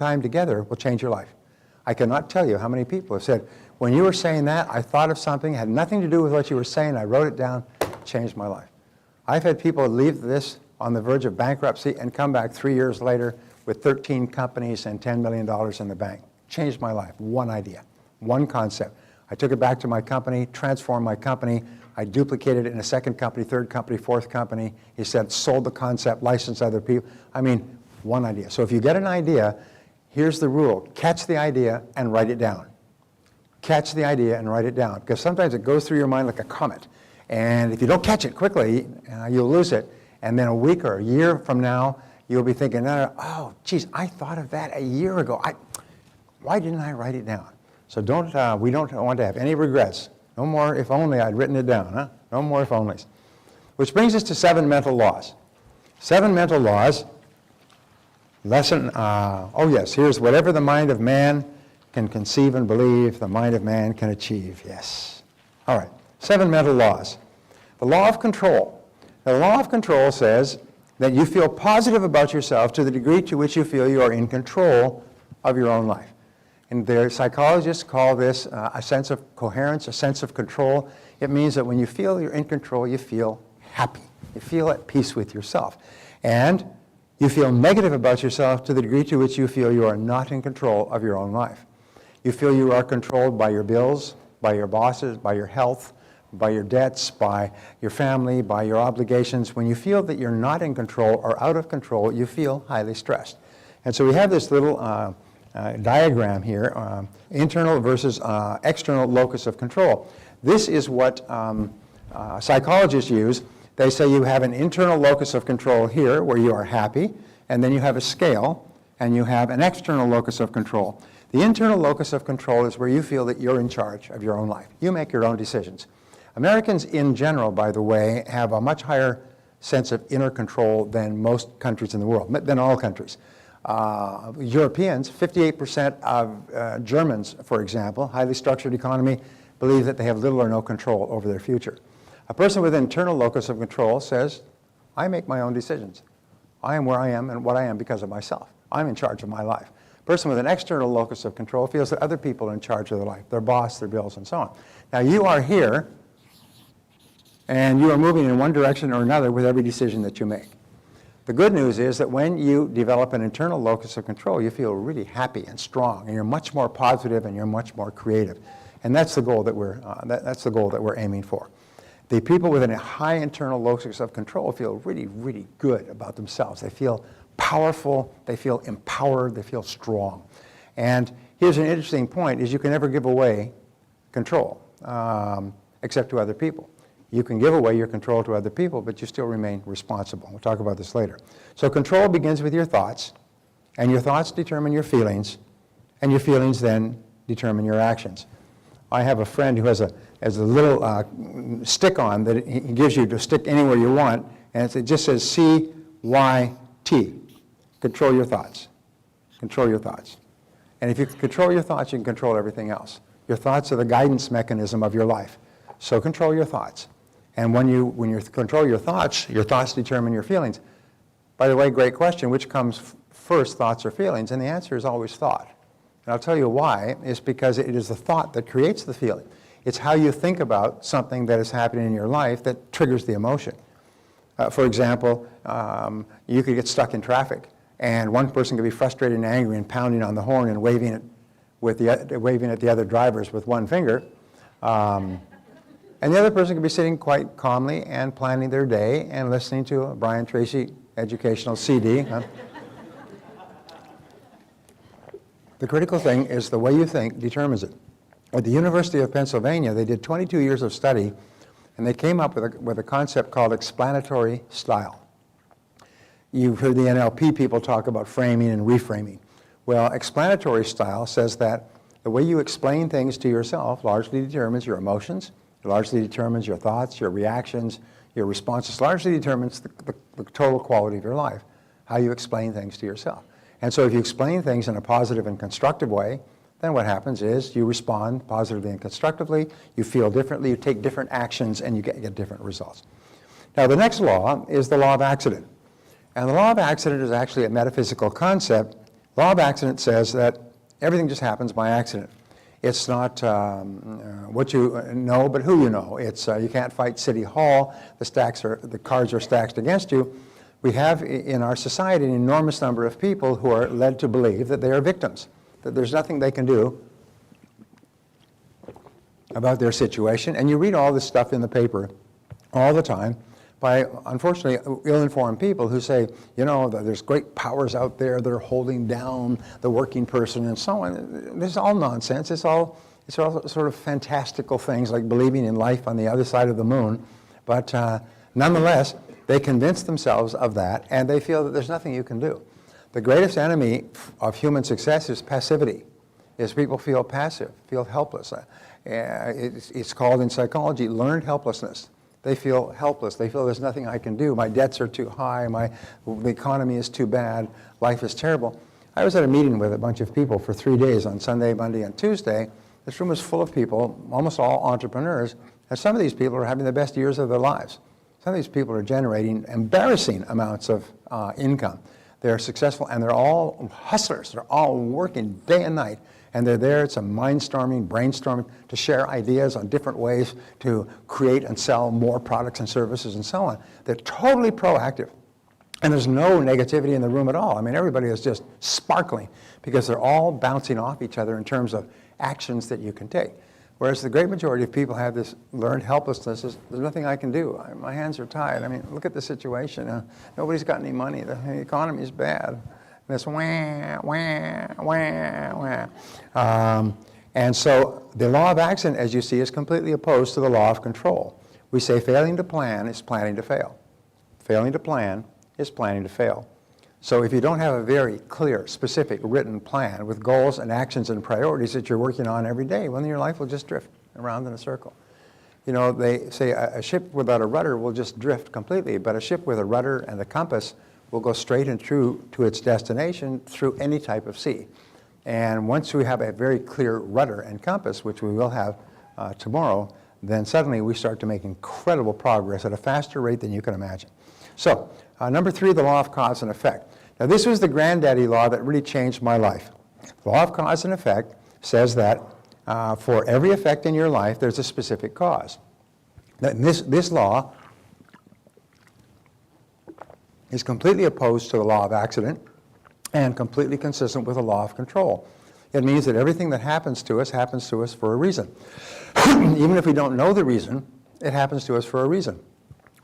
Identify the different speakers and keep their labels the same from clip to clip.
Speaker 1: time together will change your life. I cannot tell you how many people have said, when you were saying that, I thought of something, had nothing to do with what you were saying, I wrote it down, changed my life. I've had people leave this on the verge of bankruptcy and come back 3 years later with 13 companies and $10 million in the bank. Changed my life. One idea, one concept. I took it back to my company, transformed my company. I duplicated it in a second company, third company, fourth company. He said, sold the concept, licensed other people. I mean, one idea. So if you get an idea, here's the rule. Catch the idea and write it down. Catch the idea and write it down. Because sometimes it goes through your mind like a comet. And if you don't catch it quickly, you'll lose it. And then a week or a year from now, you'll be thinking, oh, geez, I thought of that a year ago. Why didn't I write it down? So we don't want to have any regrets. No more if only I'd written it down. Huh? No more if onlys. Which brings us to 7 mental laws. 7 mental laws. Lesson, here's whatever the mind of man can conceive and believe, the mind of man can achieve. Yes. All right. 7 mental laws. The law of control. Now, the law of control says that you feel positive about yourself to the degree to which you feel you are in control of your own life. And their psychologists call this a sense of coherence, a sense of control. It means that when you feel you're in control, you feel happy. You feel at peace with yourself. And you feel negative about yourself to the degree to which you feel you are not in control of your own life. You feel you are controlled by your bills, by your bosses, by your health, by your debts, by your family, by your obligations. When you feel that you're not in control or out of control, you feel highly stressed. And so we have this little diagram here, internal versus external locus of control. This is what psychologists use. They say you have an internal locus of control here where you are happy, and then you have a scale, and you have an external locus of control. The internal locus of control is where you feel that you're in charge of your own life. You make your own decisions. Americans in general, by the way, have a much higher sense of inner control than most countries in the world, than all countries. Europeans, 58% of Germans, for example, highly structured economy, believe that they have little or no control over their future. A person with internal locus of control says, I make my own decisions. I am where I am and what I am because of myself. I'm in charge of my life. A person with an external locus of control feels that other people are in charge of their life, their boss, their bills, and so on. Now you are here, and you are moving in one direction or another with every decision that you make. The good news is that when you develop an internal locus of control, you feel really happy and strong, and you're much more positive and you're much more creative. And that's the goal that we're aiming for. The people with a high internal locus of control feel really, really good about themselves. They feel powerful, they feel empowered, they feel strong. And here's an interesting point, is you can never give away control, except to other people. You can give away your control to other people, but you still remain responsible. We'll talk about this later. So control begins with your thoughts, and your thoughts determine your feelings, and your feelings then determine your actions. I have a friend who has a little stick-on that he gives you to stick anywhere you want, and it just says C-Y-T. Control your thoughts. Control your thoughts. And if you can control your thoughts, you can control everything else. Your thoughts are the guidance mechanism of your life. So control your thoughts. And when you control your thoughts determine your feelings. By the way, great question, which comes first, thoughts or feelings? And the answer is always thought. And I'll tell you why. It's because it is the thought that creates the feeling. It's how you think about something that is happening in your life that triggers the emotion. For example, you could get stuck in traffic, and one person could be frustrated and angry and pounding on the horn and waving at the other drivers with one finger. And the other person could be sitting quite calmly and planning their day and listening to a Brian Tracy educational CD. The critical thing is the way you think determines it. At the University of Pennsylvania, they did 22 years of study, and they came up with a concept called explanatory style. You've heard the NLP people talk about framing and reframing. Well, explanatory style says that the way you explain things to yourself largely determines your emotions, largely determines your thoughts, your reactions, your responses, largely determines the total quality of your life, how you explain things to yourself. And so if you explain things in a positive and constructive way, then what happens is you respond positively and constructively, you feel differently, you take different actions, and you get different results. Now the next law is the law of accident. And the law of accident is actually a metaphysical concept Law of accident says that everything just happens by accident. It's not what you know, but who you know. It's you can't fight City Hall. The cards are stacked against you. We have in our society an enormous number of people who are led to believe that they are victims, that there's nothing they can do about their situation. And you read all this stuff in the paper all the time by, unfortunately, ill-informed people who say, you know, there's great powers out there that are holding down the working person and so on. This is all nonsense. It's all sort of fantastical things like believing in life on the other side of the moon. But nonetheless, they convince themselves of that, and they feel that there's nothing you can do. The greatest enemy of human success is passivity, is people feel passive, feel helpless. It's called in psychology learned helplessness. They feel helpless. They feel there's nothing I can do. My debts are too high. The economy is too bad. Life is terrible. I was at a meeting with a bunch of people for 3 days on Sunday, Monday, and Tuesday. This room was full of people, almost all entrepreneurs, and some of these people are having the best years of their lives. Some of these people are generating embarrassing amounts of income. They're successful, and they're all hustlers. They're all working day and night. And they're there, it's a mind-storming, brainstorming, to share ideas on different ways to create and sell more products and services and so on. They're totally proactive. And there's no negativity in the room at all. I mean, everybody is just sparkling because they're all bouncing off each other in terms of actions that you can take. Whereas the great majority of people have this learned helplessness. There's nothing I can do. My hands are tied. I mean, look at the situation. Nobody's got any money. The economy is bad. This wah, wah, wah, wah. And so the law of accident, as you see, is completely opposed to the law of control. We say failing to plan is planning to fail. Failing to plan is planning to fail. So if you don't have a very clear, specific, written plan with goals and actions and priorities that you're working on every day, well, then your life will just drift around in a circle. You know, they say a ship without a rudder will just drift completely, but a ship with a rudder and a compass will go straight and true to its destination through any type of sea. And once we have a very clear rudder and compass, which we will have tomorrow, then suddenly we start to make incredible progress at a faster rate than you can imagine. So, number 3, the law of cause and effect. Now, this was the granddaddy law that really changed my life. The law of cause and effect says that for every effect in your life, there's a specific cause. And this law is completely opposed to the law of accident and completely consistent with the law of control. It means that everything that happens to us for a reason. Even if we don't know the reason, it happens to us for a reason.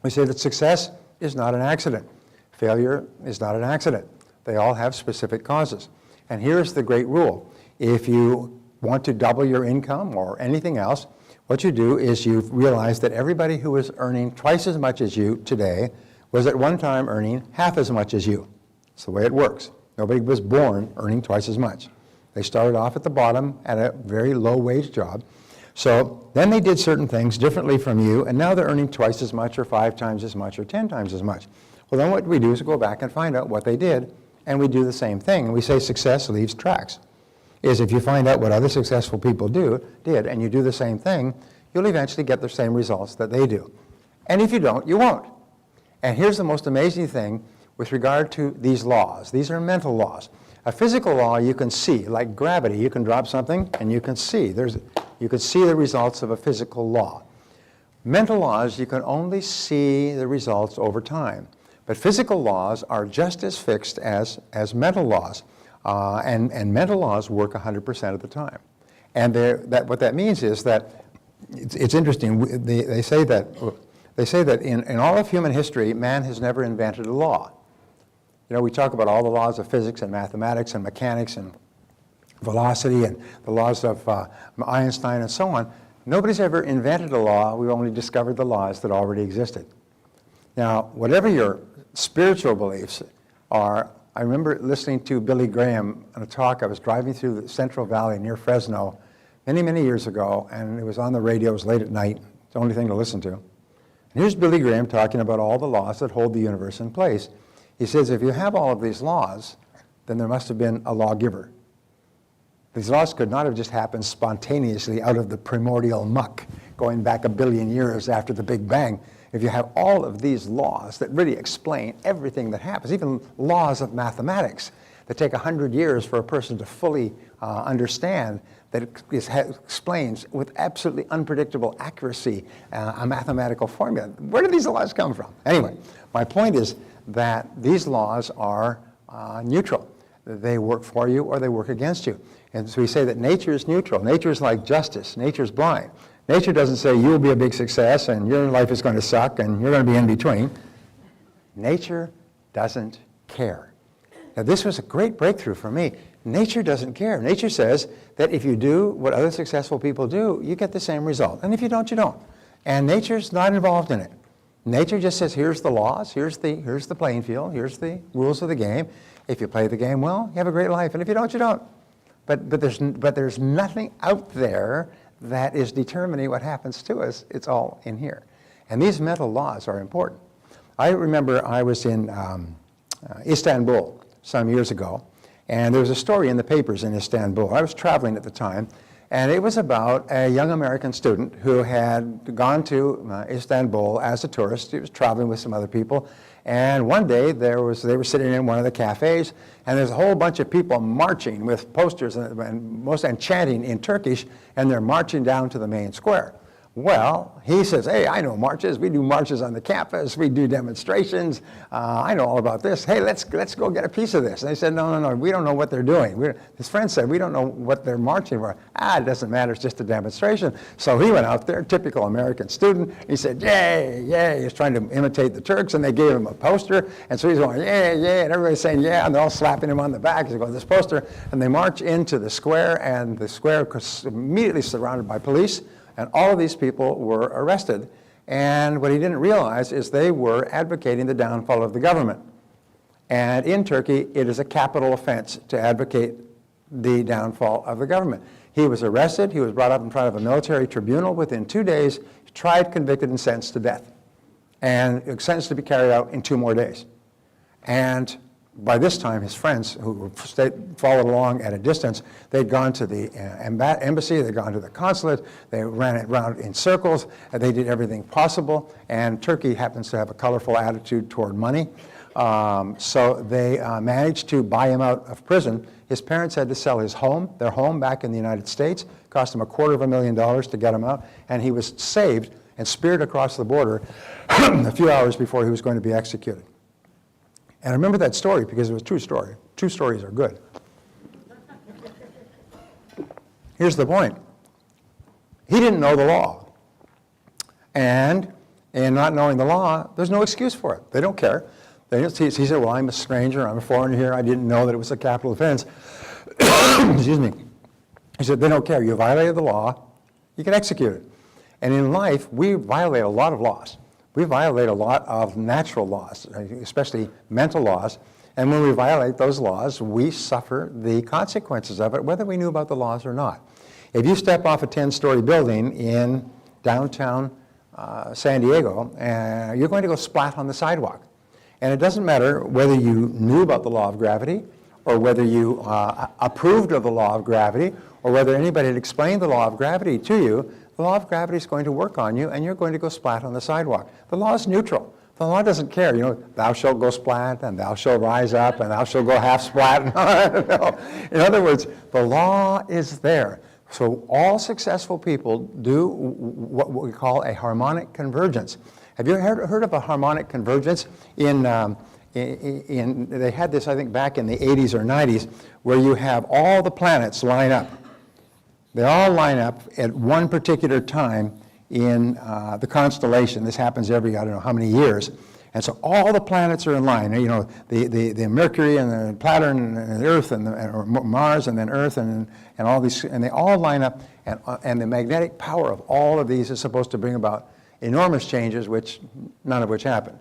Speaker 1: We say that success is not an accident. Failure is not an accident. They all have specific causes. And here's the great rule. If you want to double your income or anything else, what you do is you realize that everybody who is earning twice as much as you today was at one time earning half as much as you. It's the way it works. Nobody was born earning twice as much. They started off at the bottom at a very low wage job. So then they did certain things differently from you, and now they're earning twice as much or 5 times as much or 10 times as much. Well, then what we do is go back and find out what they did, and we do the same thing. And we say success leaves tracks. Is if you find out what other successful people did, and you do the same thing, you'll eventually get the same results that they do. And if you don't, you won't. And here's the most amazing thing with regard to these laws. These are mental laws. A physical law you can see, like gravity. You can drop something and you can see. You can see the results of a physical law. Mental laws, you can only see the results over time. But physical laws are just as fixed as mental laws. And mental laws work 100% of the time. And what that means is that, it's interesting, they say that in all of human history, man has never invented a law. You know, we talk about all the laws of physics and mathematics and mechanics and velocity and the laws of Einstein and so on. Nobody's ever invented a law. We've only discovered the laws that already existed. Now, whatever your spiritual beliefs are, I remember listening to Billy Graham on a talk. I was driving through the Central Valley near Fresno many, many years ago, and it was on the radio. It was late at night. It's the only thing to listen to. And here's Billy Graham talking about all the laws that hold the universe in place. He says, if you have all of these laws, then there must have been a lawgiver. These laws could not have just happened spontaneously out of the primordial muck going back 1 billion years after the Big Bang. If you have all of these laws that really explain everything that happens, even laws of mathematics that take 100 years for a person to fully understand, that explains with absolutely unpredictable accuracy a mathematical formula. Where do these laws come from? Anyway, my point is that these laws are neutral. They work for you or they work against you. And so we say that nature is neutral. Nature is like justice. Nature is blind. Nature doesn't say you'll be a big success and your life is going to suck and you're going to be in between. Nature doesn't care. Now, this was a great breakthrough for me. Nature doesn't care. Nature says that if you do what other successful people do, you get the same result. And if you don't, you don't. And nature's not involved in it. Nature just says, here's the laws, here's the playing field, here's the rules of the game. If you play the game well, you have a great life. And if you don't, you don't. But there's nothing out there that is determining what happens to us. It's all in here. And these mental laws are important. I remember I was in Istanbul some years ago, and there was a story in the papers in Istanbul. I was traveling at the time, and it was about a young American student who had gone to Istanbul as a tourist. He was traveling with some other people, and one day they were sitting in one of the cafes, and there's a whole bunch of people marching with posters and chanting in Turkish, and they're marching down to the main square. Well, he says, hey, I know marches. We do marches on the campus. We do demonstrations. I know all about this. Hey, let's go get a piece of this. And they said, no, we don't know what they're doing. His friend said, we don't know what they're marching for. It doesn't matter. It's just a demonstration. So he went out there, typical American student. He said, yay, yay. He's trying to imitate the Turks, and they gave him a poster. And so he's going, yeah, yeah, and everybody's saying, yeah, and they're all slapping him on the back. He's going, this poster. And they march into the square, and the square was immediately surrounded by police. And all of these people were arrested. And what he didn't realize is they were advocating the downfall of the government. And in Turkey, it is a capital offense to advocate the downfall of the government. He was arrested. He was brought up in front of a military tribunal. Within 2 days, tried, convicted, and sentenced to death. And sentenced to be carried out in 2 more days. And by this time, his friends, who followed along at a distance, they'd gone to the embassy, they'd gone to the consulate, they ran it around in circles, and they did everything possible. And Turkey happens to have a colorful attitude toward money. So they managed to buy him out of prison. His parents had to sell their home back in the United States. Cost him $250,000 to get him out. And he was saved and speared across the border a few hours before he was going to be executed. And I remember that story because it was a true story. True stories are good. Here's the point. He didn't know the law. And in not knowing the law, there's no excuse for it. They don't care. He said, well, I'm a stranger, I'm a foreigner here, I didn't know that it was a capital offense. Excuse me. He said, they don't care. You violated the law, you can execute it. And in life, we violate a lot of laws. We violate a lot of natural laws, especially mental laws. And when we violate those laws, we suffer the consequences of it, whether we knew about the laws or not. If you step off a 10-story building in downtown San Diego, you're going to go splat on the sidewalk. And it doesn't matter whether you knew about the law of gravity, or whether you approved of the law of gravity, or whether anybody had explained the law of gravity to you. The law of gravity is going to work on you, and you're going to go splat on the sidewalk. The law is neutral. The law doesn't care. You know, thou shalt go splat, and thou shalt rise up, and thou shalt go half splat. No. In other words, the law is there. So all successful people do what we call a harmonic convergence. Have you heard of a harmonic convergence? They had this, I think, back in the 80s or 90s, where you have all the planets line up. They all line up at one particular time in the constellation. This happens every, I don't know how many years. And so all the planets are in line. You know, the Mercury and the Saturn and the Earth or Mars and then Earth and all these, and they all line up. And the magnetic power of all of these is supposed to bring about enormous changes, none of which happen.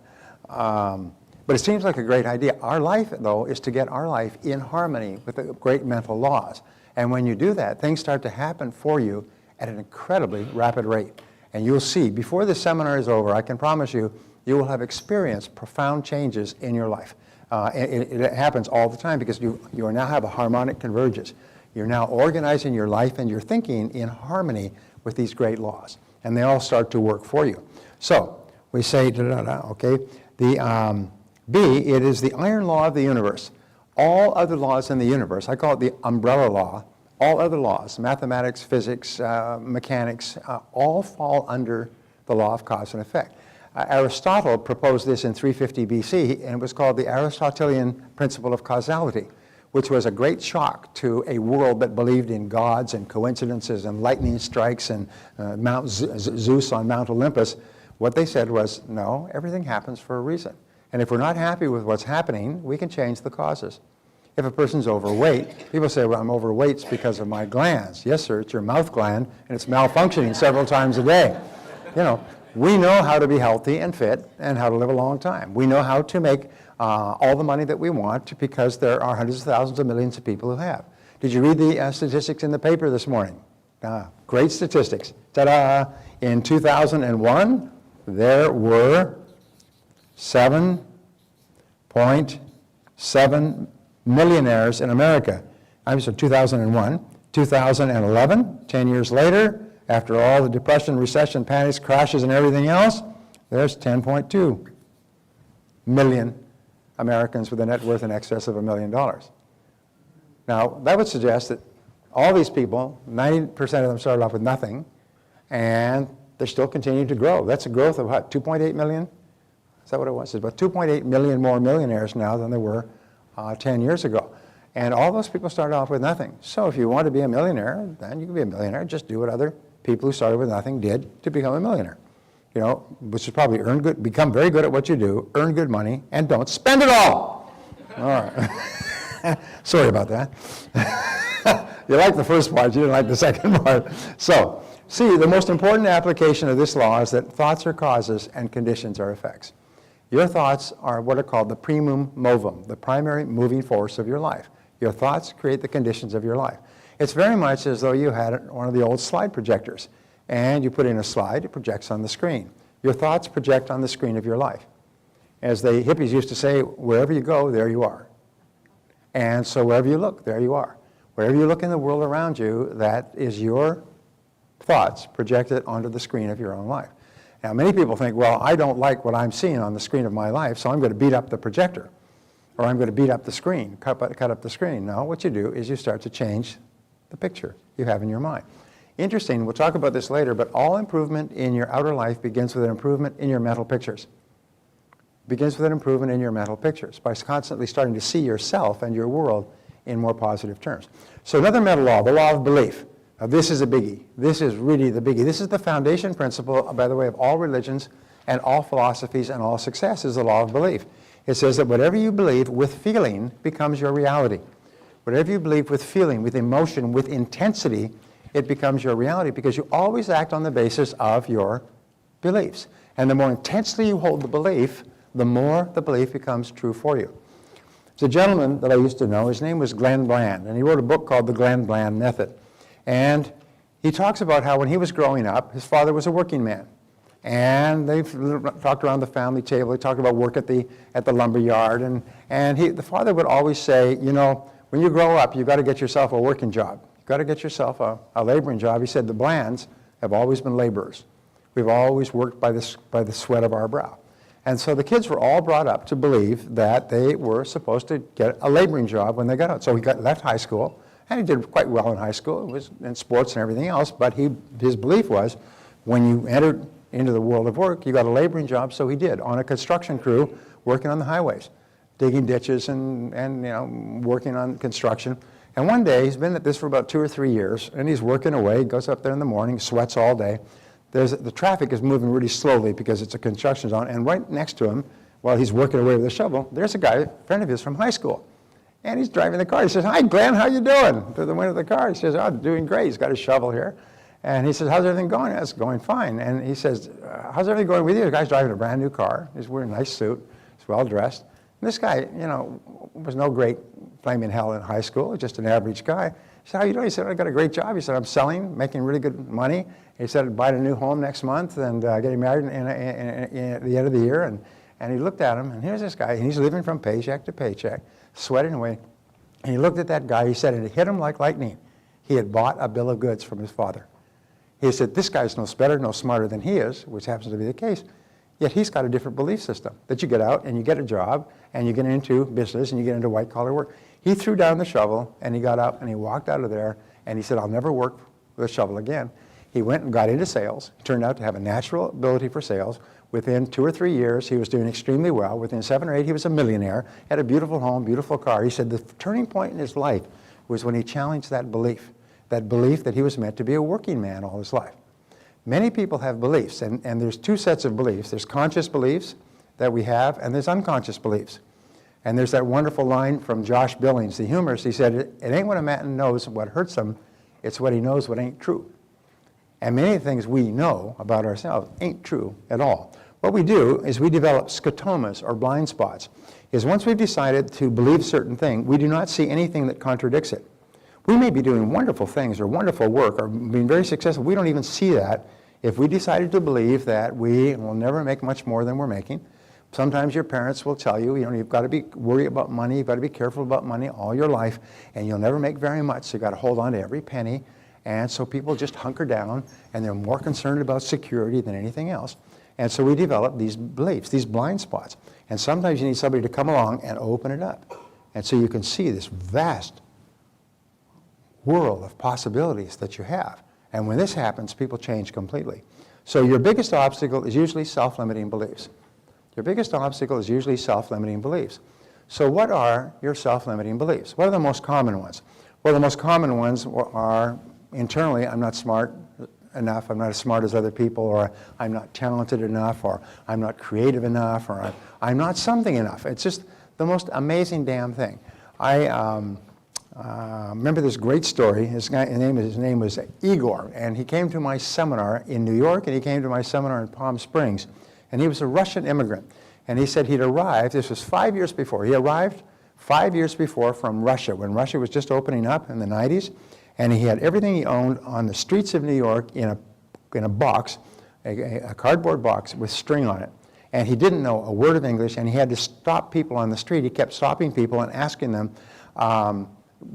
Speaker 1: But it seems like a great idea. Our life, though, is to get our life in harmony with the great mental laws. And when you do that, things start to happen for you at an incredibly rapid rate. And you'll see, before this seminar is over, I can promise you, you will have experienced profound changes in your life. It happens all the time because you now have a harmonic convergence. You're now organizing your life and your thinking in harmony with these great laws. And they all start to work for you. So we say, okay, the B, it is the iron law of the universe. all other laws in the universe, I call it the umbrella law, all other laws, mathematics, physics, mechanics, all fall under the law of cause and effect. Aristotle proposed this in 350 BC, and it was called the Aristotelian principle of causality, which was a great shock to a world that believed in gods and coincidences and lightning strikes and Zeus on Mount Olympus. What they said was, no, everything happens for a reason. And if we're not happy with what's happening, we can change the causes. If a person's overweight, people say, well, I'm overweight it's because of my glands. Yes, sir, it's your mouth gland, and it's malfunctioning several times a day. You know, we know how to be healthy and fit and how to live a long time. We know how to make all the money that we want because there are hundreds of thousands of millions of people who have. Did you read the statistics in the paper this morning? Great statistics. Ta-da! In 2001, there were 7.7 millionaires in America. I'm sorry, 2001. 2011, 10 years later, after all the depression, recession, panics, crashes, and everything else, there's 10.2 million Americans with a net worth in excess of $1 million. Now, that would suggest that all these people, 90% of them started off with nothing, and they're still continuing to grow. That's a growth of what, 2.8 million? Is that what it was? It's about 2.8 million more millionaires now than there were 10 years ago. And all those people started off with nothing. So if you want to be a millionaire, then you can be a millionaire. Just do what other people who started with nothing did to become a millionaire. You know, which is probably become very good at what you do, earn good money, and don't spend it all. All right. Sorry about that. You liked the first part, you didn't like the second part. So, see, the most important application of this law is that thoughts are causes and conditions are effects. Your thoughts are what are called the primum movum, the primary moving force of your life. Your thoughts create the conditions of your life. It's very much as though you had one of the old slide projectors, and you put in a slide, it projects on the screen. Your thoughts project on the screen of your life. As the hippies used to say, wherever you go, there you are. And so wherever you look, there you are. Wherever you look in the world around you, that is your thoughts projected onto the screen of your own life. Now, many people think, well, I don't like what I'm seeing on the screen of my life, so I'm going to beat up the projector, or I'm going to beat up the screen, cut up the screen. No, what you do is you start to change the picture you have in your mind. Interesting, we'll talk about this later, but all improvement in your outer life begins with an improvement in your mental pictures. Begins with an improvement in your mental pictures by constantly starting to see yourself and your world in more positive terms. So another mental law, the law of belief. Now, this is a biggie. This is really the biggie. This is the foundation principle, by the way, of all religions and all philosophies and all success is the law of belief. It says that whatever you believe with feeling becomes your reality. Whatever you believe with feeling, with emotion, with intensity, it becomes your reality because you always act on the basis of your beliefs. And the more intensely you hold the belief, the more the belief becomes true for you. There's a gentleman that I used to know, his name was Glenn Bland, and he wrote a book called The Glenn Bland Method. And he talks about how when he was growing up, his father was a working man. And they talked around the family table, they talked about work at the lumber yard, and the father would always say, you know, when you grow up, you've got to get yourself a working job. You've got to get yourself a laboring job. He said the Blands have always been laborers. We've always worked by the sweat of our brow. And so the kids were all brought up to believe that they were supposed to get a laboring job when they got out. So he left high school, and he did quite well in high school. It was in sports and everything else, but his belief was when you entered into the world of work, you got a laboring job, so he did, on a construction crew working on the highways, digging ditches and you know, working on construction. And one day, he's been at this for about 2 or 3 years, and he's working away, goes up there in the morning, sweats all day. The traffic is moving really slowly because it's a construction zone, and right next to him, while he's working away with a shovel, there's a guy, a friend of his from high school. And he's driving the car. He says, "Hi, Glenn, how you doing?" To the window of the car. He says, "Oh, doing great." He's got his shovel here. And he says, "How's everything going?" "It's going fine." And he says, "How's everything going with you?" The guy's driving a brand new car. He's wearing a nice suit. He's well dressed. And this guy, you know, was no great flaming hell in high school, just an average guy. He said, "How you doing?" He said, "I got a great job." He said, "I'm selling, making really good money." He said, "I'd buy a new home next month and getting married at the end of the year." And he looked at him, and here's this guy, and he's living from paycheck to paycheck, sweating away. And he looked at that guy, he said, and it hit him like lightning. He had bought a bill of goods from his father. He said, "This guy's no better, no smarter than he is," which happens to be the case. Yet he's got a different belief system, that you get out and you get a job and you get into business and you get into white-collar work. He threw down the shovel and he got up and he walked out of there and he said, I'll never work with a shovel again. He went and got into sales. He turned out to have a natural ability for sales. Within 2 or 3 years, he was doing extremely well. Within 7 or 8, he was a millionaire, had a beautiful home, beautiful car. He said the turning point in his life was when he challenged that belief that he was meant to be a working man all his life. Many people have beliefs, and there's 2 sets of beliefs. There's conscious beliefs that we have, and there's unconscious beliefs. And there's that wonderful line from Josh Billings, the humorist. He said, it ain't what a man knows what hurts him, it's what he knows what ain't true. And many things we know about ourselves ain't true at all. What we do is we develop scotomas, or blind spots. Is once we've decided to believe a certain thing, we do not see anything that contradicts it. We may be doing wonderful things or wonderful work or being very successful. We don't even see that if we decided to believe that we will never make much more than we're making. Sometimes your parents will tell you, you've got to be worried about money, you've got to be careful about money all your life, and you'll never make very much, so you've got to hold on to every penny. And so people just hunker down, and they're more concerned about security than anything else. And so we develop these beliefs, these blind spots. And sometimes you need somebody to come along and open it up. And so you can see this vast world of possibilities that you have. And when this happens, people change completely. So your biggest obstacle is usually self-limiting beliefs. Your biggest obstacle is usually self-limiting beliefs. So what are your self-limiting beliefs? What are the most common ones? Well, the most common ones are internally, I'm not smart enough, I'm not as smart as other people, or I'm not talented enough, or I'm not creative enough, or I'm not something enough. It's just the most amazing damn thing. I remember this great story. His name was Igor, and he came to my seminar in New York, and he came to my seminar in Palm Springs, and he was a Russian immigrant. And he said he'd arrived, this was 5 years before, he arrived 5 years before from Russia, when Russia was just opening up in the 90s, and he had everything he owned on the streets of New York in a box, a cardboard box with string on it. And he didn't know a word of English, and he had to stop people on the street. He kept stopping people and asking them,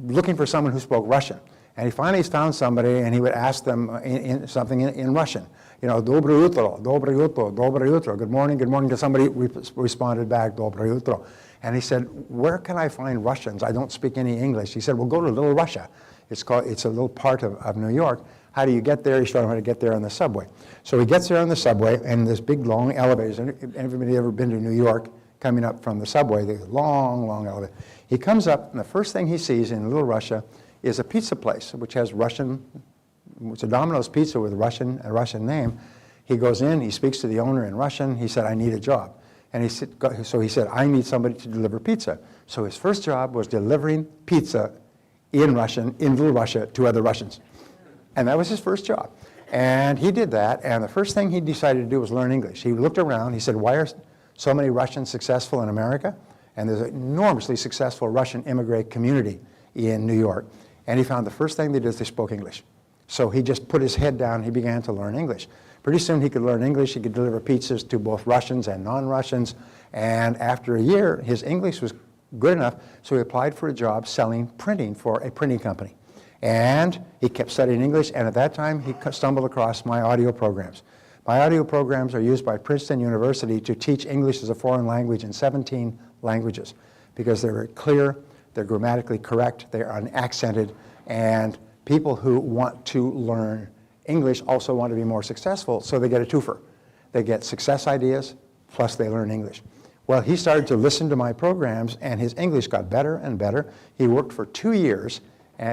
Speaker 1: looking for someone who spoke Russian. And he finally found somebody, and he would ask them something in Russian. Доброе утро, доброе утро, доброе утro. Good morning, because somebody responded back, доброе утро. And he said, where can I find Russians? I don't speak any English. He said, well, go to Little Russia. It's a little part of New York. How do you get there? He showed him how to get there on the subway. So he gets there on the subway, and this big, long elevators. Everybody ever been to New York, coming up from the subway, the long, long elevator. He comes up, and the first thing he sees in Little Russia is a pizza place, which has Russian, it's a Domino's pizza with a Russian name. He goes in, he speaks to the owner in Russian. He said, I need a job. And so he said, I need somebody to deliver pizza. So his first job was delivering pizza in Russian, in Little Russia, to other Russians. And that was his first job. And he did that, and the first thing he decided to do was learn English. He looked around, he said, why are so many Russians successful in America? And there's an enormously successful Russian immigrant community in New York. And he found the first thing they did is they spoke English. So he just put his head down, he began to learn English. Pretty soon he could learn English, he could deliver pizzas to both Russians and non-Russians, and after a year, his English was good enough, so he applied for a job selling printing for a printing company. And he kept studying English, and at that time he stumbled across my audio programs. My audio programs are used by Princeton University to teach English as a foreign language in 17 languages, because they're very clear, they're grammatically correct, they're unaccented, and people who want to learn English also want to be more successful, so they get a twofer. They get success ideas, plus they learn English. Well, he started to listen to my programs, and his English got better and better. He worked for 2 years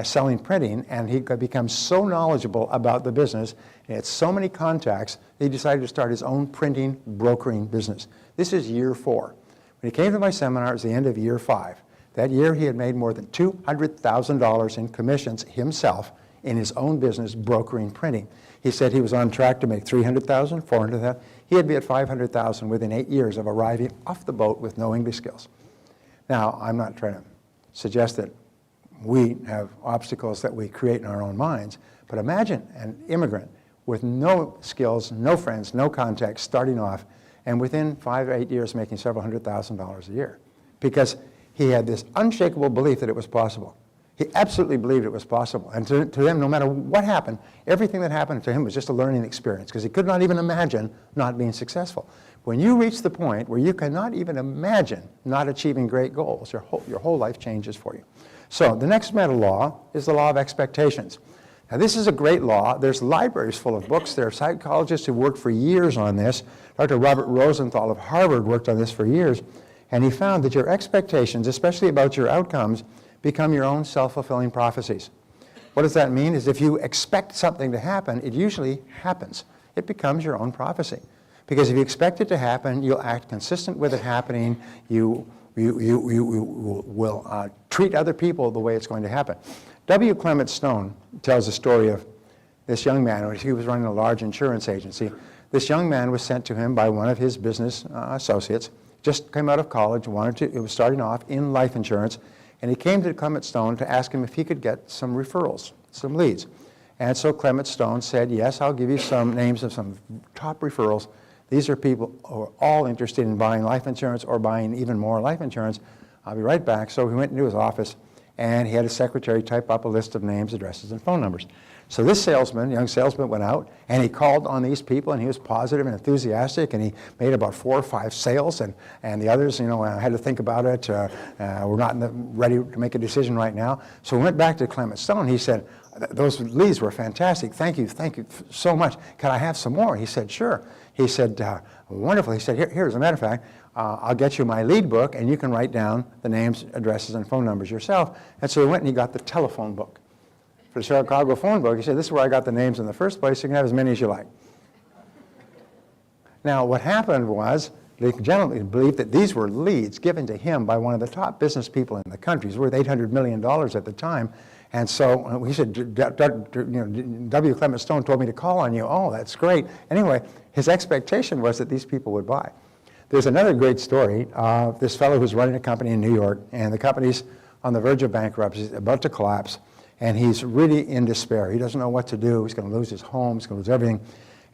Speaker 1: selling printing, and he could become so knowledgeable about the business, and had so many contacts, he decided to start his own printing, brokering business. This is year 4. When he came to my seminar, it was the end of year 5. That year, he had made more than $200,000 in commissions himself in his own business, brokering printing. He said he was on track to make $300,000, $400,000. He'd be at $500,000 within 8 years of arriving off the boat with no English skills. Now, I'm not trying to suggest that we have obstacles that we create in our own minds, but imagine an immigrant with no skills, no friends, no contacts, starting off, and within 5 or 8 years making several $100,000 a year, because he had this unshakable belief that it was possible. He absolutely believed it was possible. And to him, no matter what happened, everything that happened to him was just a learning experience because he could not even imagine not being successful. When you reach the point where you cannot even imagine not achieving great goals, your whole life changes for you. So the next meta law is the law of expectations. Now this is a great law. There's libraries full of books. There are psychologists who worked for years on this. Dr. Robert Rosenthal of Harvard worked on this for years, and he found that your expectations, especially about your outcomes, become your own self-fulfilling prophecies. What does that mean? Is if you expect something to happen, it usually happens. It becomes your own prophecy. Because if you expect it to happen, you'll act consistent with it happening. You will treat other people the way it's going to happen. W. Clement Stone tells a story of this young man. He was running a large insurance agency. This young man was sent to him by one of his business associates. Just came out of college, it was starting off in life insurance, and he came to Clement Stone to ask him if he could get some referrals, some leads. And so Clement Stone said, yes, I'll give you some names of some top referrals. These are people who are all interested in buying life insurance or buying even more life insurance. I'll be right back. So he went into his office, and he had his secretary type up a list of names, addresses, and phone numbers. So this salesman, young salesman, went out, and he called on these people, and he was positive and enthusiastic, and he made about 4 or 5 sales, and the others, had to think about it. We're not ready to make a decision right now. So we went back to Clement Stone. He said, those leads were fantastic. Thank you so much. Can I have some more? He said, sure. He said, wonderful. He said, here, as a matter of fact, I'll get you my lead book, and you can write down the names, addresses, and phone numbers yourself. And so he went and he got the telephone book. For the Chicago phone book, he said, this is where I got the names in the first place. You can have as many as you like. Now, what happened was, the gentleman believed that these were leads given to him by one of the top business people in the country. He's worth $800 million at the time. And so he said, W. Clement Stone told me to call on you. Oh, that's great. Anyway, his expectation was that these people would buy. There's another great story of this fellow who's running a company in New York, and the company's on the verge of bankruptcy, about to collapse, and he's really in despair. He doesn't know what to do. He's going to lose his home. He's going to lose everything.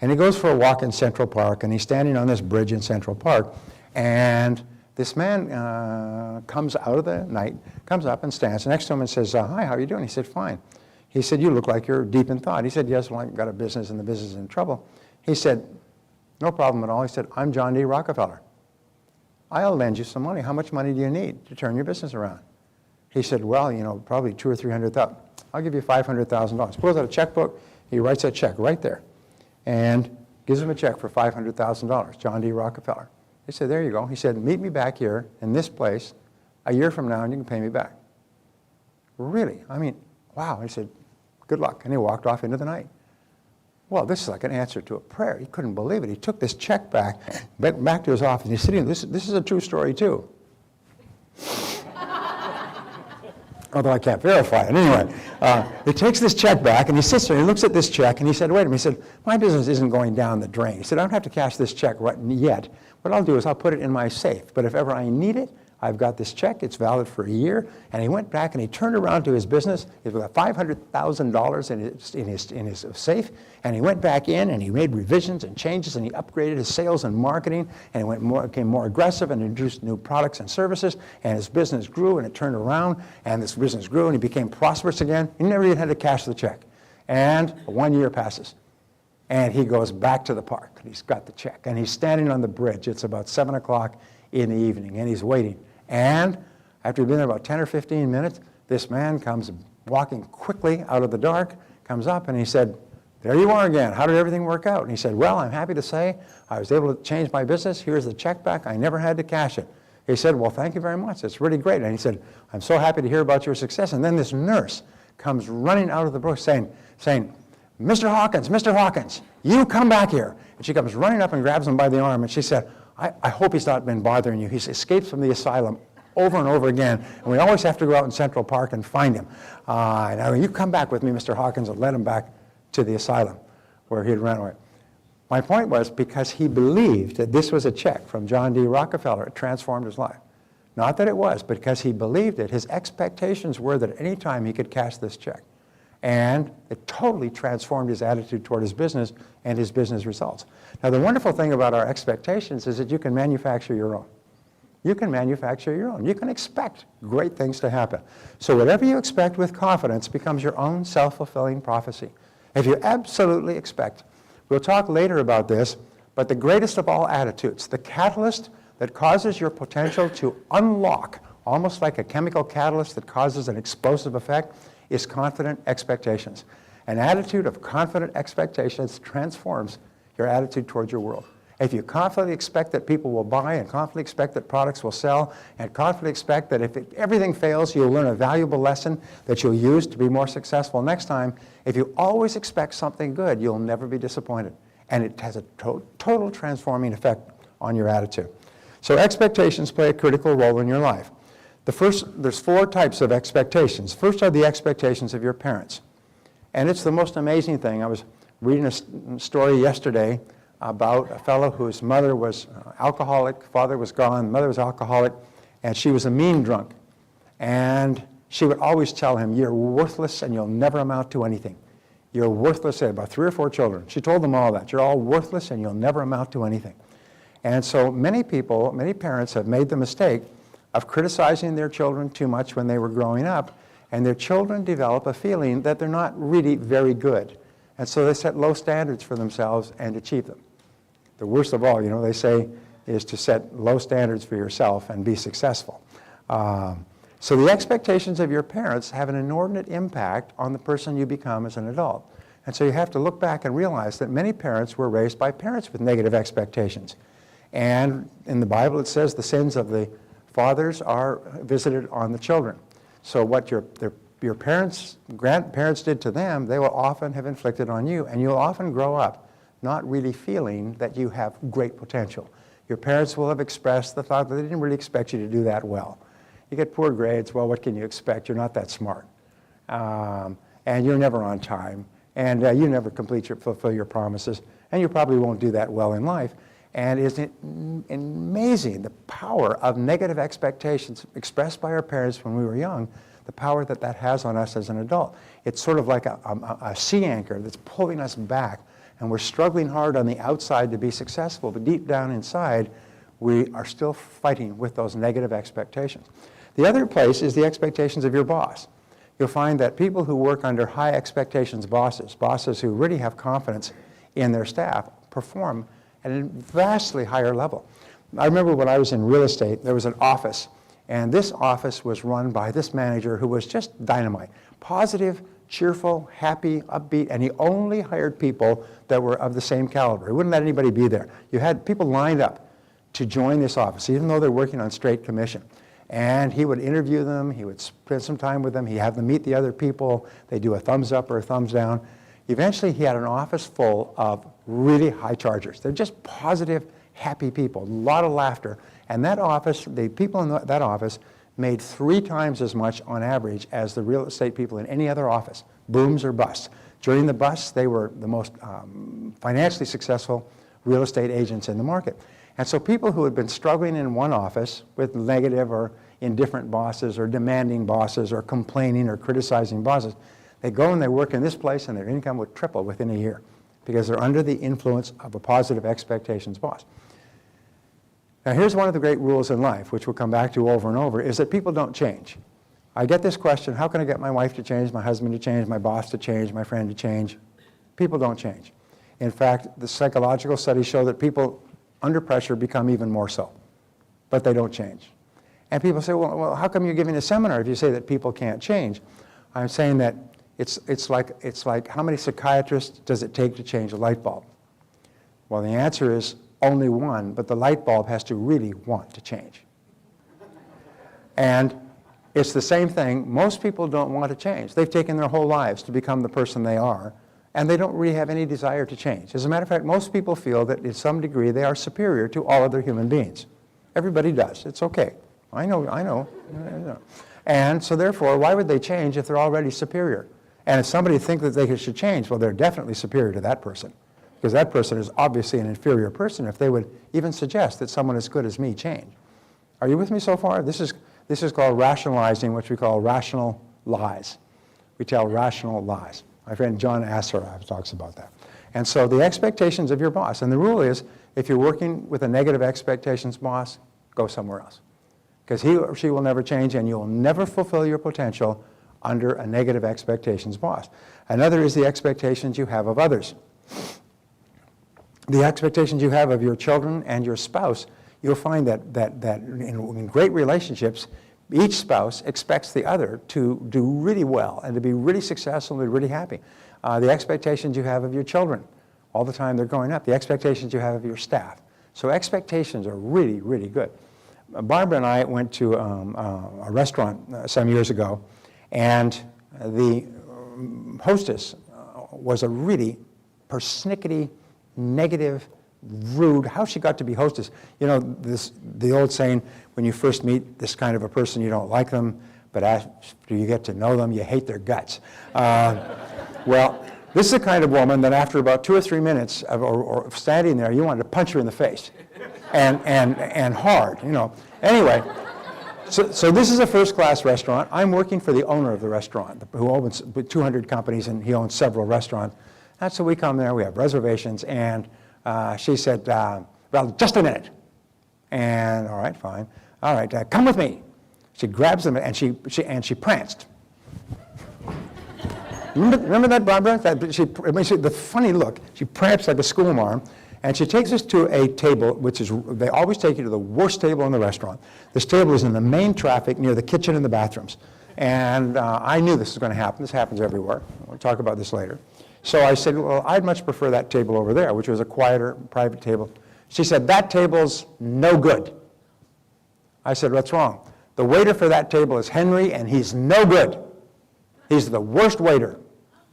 Speaker 1: And he goes for a walk in Central Park, and he's standing on this bridge in Central Park, and this man comes out of the night, comes up and stands next to him and says, hi, how are you doing? He said, fine. He said, you look like you're deep in thought. He said, yes, well, I've got a business, and the business is in trouble. He said, no problem at all. He said, I'm John D. Rockefeller. I'll lend you some money. How much money do you need to turn your business around? He said, well, probably $200,000 or $300,000. I'll give you $500,000. Pulls out a checkbook. He writes that check right there and gives him a check for $500,000, John D. Rockefeller. He said, there you go. He said, meet me back here in this place a year from now, and you can pay me back. Really? I mean, wow. He said, good luck. And he walked off into the night. Well, this is like an answer to a prayer. He couldn't believe it. He took this check back to his office. He's sitting, this is a true story, too. Although I can't verify it. Anyway, he takes this check back, and he sits there, and he looks at this check, and he said, wait a minute. He said, my business isn't going down the drain. He said, I don't have to cash this check right yet. What I'll do is I'll put it in my safe. But if ever I need it, I've got this check. It's valid for a year. And he went back, and he turned around to his business. He's got $500,000 in his safe. And he went back in, and he made revisions and changes, and he upgraded his sales and marketing, and he became more aggressive and introduced new products and services. And his business grew, and it turned around, and this business grew, and he became prosperous again. He never even had to cash the check. And 1 year passes. And he goes back to the park, and he's got the check. And he's standing on the bridge. It's about 7 o'clock in the evening, and he's waiting. And after he'd been there about 10 or 15 minutes, this man comes walking quickly out of the dark, comes up, and he said, there you are again. How did everything work out? And he said, well, I'm happy to say I was able to change my business. Here's the check back. I never had to cash it. He said, well, thank you very much. It's really great. And he said, I'm so happy to hear about your success. And then this nurse comes running out of the bush saying, Mr. Hawkins, you come back here. And she comes running up and grabs him by the arm, and she said, I hope he's not been bothering you. He's escaped from the asylum over and over again, and we always have to go out in Central Park and find him. Now you come back with me, Mr. Hawkins, and led him back to the asylum where he had run away. My point was because he believed that this was a check from John D. Rockefeller, it transformed his life. Not that it was, but because he believed it, his expectations were that at any time he could cash this check. And it totally transformed his attitude toward his business and his business results. Now, the wonderful thing about our expectations is that you can manufacture your own. You can manufacture your own. You can expect great things to happen. So whatever you expect with confidence becomes your own self-fulfilling prophecy. If you absolutely expect, we'll talk later about this, but the greatest of all attitudes, the catalyst that causes your potential to unlock, almost like a chemical catalyst that causes an explosive effect, is confident expectations. An attitude of confident expectations transforms your attitude towards your world. If you confidently expect that people will buy and confidently expect that products will sell and confidently expect that if everything fails, you'll learn a valuable lesson that you'll use to be more successful next time, if you always expect something good, you'll never be disappointed. And it has a total transforming effect on your attitude. So expectations play a critical role in your life. There's 4 types of expectations. First are the expectations of your parents. And it's the most amazing thing. I was reading a story yesterday about a fellow whose mother was alcoholic, father was gone, mother was alcoholic, and she was a mean drunk. And she would always tell him, "You're worthless and you'll never amount to anything. You're worthless." About 3 or 4 children. She told them all that. "You're all worthless and you'll never amount to anything." And so many parents have made the mistake of criticizing their children too much when they were growing up, and their children develop a feeling that they're not really very good. And so they set low standards for themselves and achieve them. The worst of all, they say, is to set low standards for yourself and be successful. So the expectations of your parents have an inordinate impact on the person you become as an adult. And so you have to look back and realize that many parents were raised by parents with negative expectations. And in the Bible it says the sins of the fathers are visited on the children. So what your parents, grandparents did to them, they will often have inflicted on you. And you'll often grow up not really feeling that you have great potential. Your parents will have expressed the thought that they didn't really expect you to do that well. You get poor grades, well, what can you expect? You're not that smart. And you're never on time. And you never fulfill your promises. And you probably won't do that well in life. And isn't it amazing the power of negative expectations expressed by our parents when we were young, the power that that has on us as an adult. It's sort of like a sea anchor that's pulling us back, and we're struggling hard on the outside to be successful, but deep down inside, we are still fighting with those negative expectations. The other place is the expectations of your boss. You'll find that people who work under high expectations bosses who really have confidence in their staff, perform at a vastly higher level. I remember when I was in real estate, there was an office, and this office was run by this manager who was just dynamite. Positive, cheerful, happy, upbeat, and he only hired people that were of the same caliber. He wouldn't let anybody be there. You had people lined up to join this office, even though they're working on straight commission. And he would interview them, he would spend some time with them, he'd have them meet the other people, they do a thumbs up or a thumbs down. Eventually he had an office full of really high chargers. They're just positive, happy people, a lot of laughter. And that office, the people in that office made 3 times as much on average as the real estate people in any other office, booms or busts. During the busts, they were the most financially successful real estate agents in the market. And so people who had been struggling in one office with negative or indifferent bosses or demanding bosses or complaining or criticizing bosses, they go and they work in this place and their income would triple within a year because they're under the influence of a positive expectations boss. Now here's one of the great rules in life, which we'll come back to over and over, is that people don't change. I get this question, how can I get my wife to change, my husband to change, my boss to change, my friend to change? People don't change. In fact, the psychological studies show that people under pressure become even more so, but they don't change. And people say, well, how come you're giving a seminar if you say that people can't change? I'm saying that it's like how many psychiatrists does it take to change a light bulb? Well, the answer is only one, but the light bulb has to really want to change. And it's the same thing. Most people don't want to change. They've taken their whole lives to become the person they are, and they don't really have any desire to change. As a matter of fact, most people feel that in some degree they are superior to all other human beings. Everybody does. It's okay. I know. And so therefore, why would they change if they're already superior? And if somebody thinks that they should change, well, they're definitely superior to that person, because that person is obviously an inferior person if they would even suggest that someone as good as me change. Are you with me so far? This is called rationalizing, which we call rational lies. We tell rational lies. My friend John Asser talks about that. And so the expectations of your boss, and the rule is, if you're working with a negative expectations boss, go somewhere else. because he or she will never change, and you'll never fulfill your potential under a negative expectations boss. Another is the expectations you have of others. The expectations you have of your children and your spouse, you'll find that in great relationships, each spouse expects the other to do really well and to be really successful and be really happy. The expectations you have of your children, all the time they're growing up, the expectations you have of your staff. So expectations are really, really good. Barbara and I went to a restaurant some years ago, and the hostess was a really persnickety, negative, rude. How she got to be hostess? You know, the old saying, when you first meet this kind of a person, you don't like them, but after you get to know them, you hate their guts. Well, this is the kind of woman that after about 2 or 3 minutes of standing there, you wanted to punch her in the face, and hard, you know. Anyway, so this is a first-class restaurant. I'm working for the owner of the restaurant, who owns 200 companies, and he owns several restaurants. And so we come there, we have reservations, and she said, well, just a minute. And all right, fine. All right, come with me. She grabs them, and she pranced. Remember that, Barbara? The funny look. She pranced like a schoolmarm, and she takes us to a table, which is, they always take you to the worst table in the restaurant. This table is in the main traffic near the kitchen and the bathrooms. And I knew this was going to happen. This happens everywhere. We'll talk about this later. So I said, well, I'd much prefer that table over there, which was a quieter, private table. She said, that table's no good. I said, what's wrong? The waiter for that table is Henry, and he's no good. He's the worst waiter.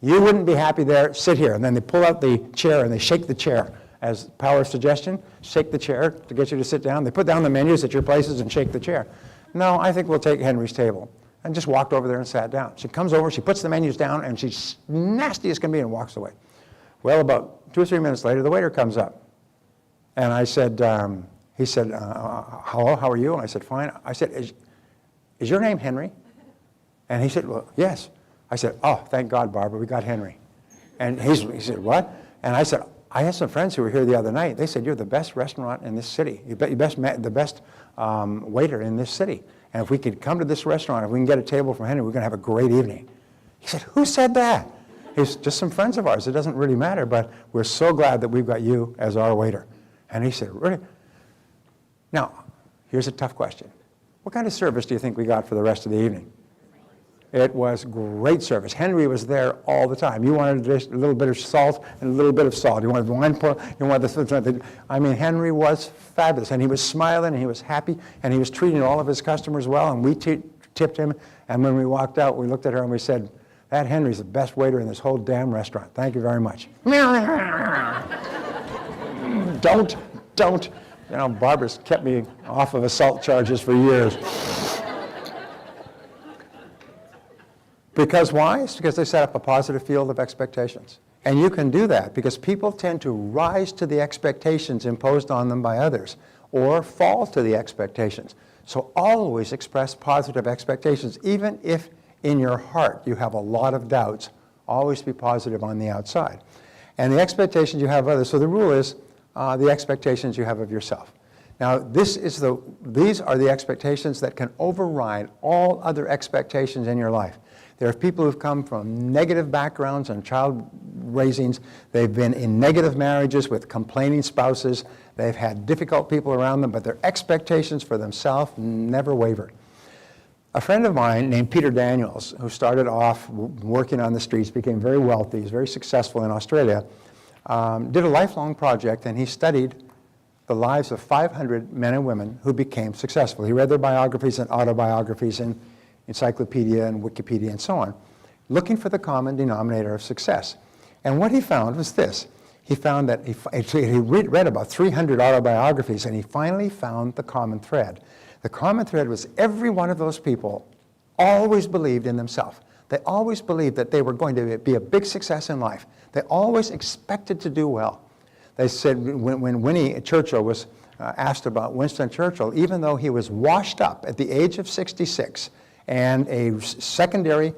Speaker 1: You wouldn't be happy there, sit here. And then they pull out the chair and they shake the chair as power of suggestion, shake the chair to get you to sit down. They put down the menus at your places and shake the chair. No, I think we'll take Henry's table. And just walked over there and sat down. She comes over, she puts the menus down, and she's nasty as can be and walks away. Well, about 2 or 3 minutes later, the waiter comes up. And I said, he said, hello, how are you? And I said, fine. I said, is your name Henry? And he said, well, yes. I said, oh, thank God, Barbara, we got Henry. And he said, what? And I said, I had some friends who were here the other night. They said, you're the best restaurant in this city. You're the best waiter in this city. And if we could come to this restaurant, if we can get a table from Henry, we're going to have a great evening. He said, who said that? He's just some friends of ours. It doesn't really matter, but we're so glad that we've got you as our waiter. And he said, really? Now, here's a tough question. What kind of service do you think we got for the rest of the evening? It was great service. Henry was there all the time. You wanted just a little bit of salt and a little bit of salt. You wanted wine, you wanted this. I mean, Henry was fabulous, and he was smiling, and he was happy, and he was treating all of his customers well, and we tipped him. And when we walked out, we looked at her and we said, that Henry's the best waiter in this whole damn restaurant. Thank you very much. Don't. You know, Barbara's kept me off of assault charges for years. Because why? It's because they set up a positive field of expectations. And you can do that because people tend to rise to the expectations imposed on them by others or fall to the expectations. So always express positive expectations. Even if in your heart you have a lot of doubts, always be positive on the outside. And the expectations you have of others, so the rule is the expectations you have of yourself. Now, these are the expectations that can override all other expectations in your life. There are people who've come from negative backgrounds and child raisings. They've been in negative marriages with complaining spouses. They've had difficult people around them, but their expectations for themselves never wavered. A friend of mine named Peter Daniels, who started off working on the streets, became very wealthy, he's very successful in Australia, did a lifelong project, and he studied the lives of 500 men and women who became successful. He read their biographies and autobiographies and encyclopedia and Wikipedia and so on, looking for the common denominator of success. And what he found was this. He found that he read about 300 autobiographies, and he finally found the common thread. The common thread was every one of those people always believed in themselves. They always believed that they were going to be a big success in life. They always expected to do well. They said when Winnie Churchill was asked about Winston Churchill, even though he was washed up at the age of 66, and a secondary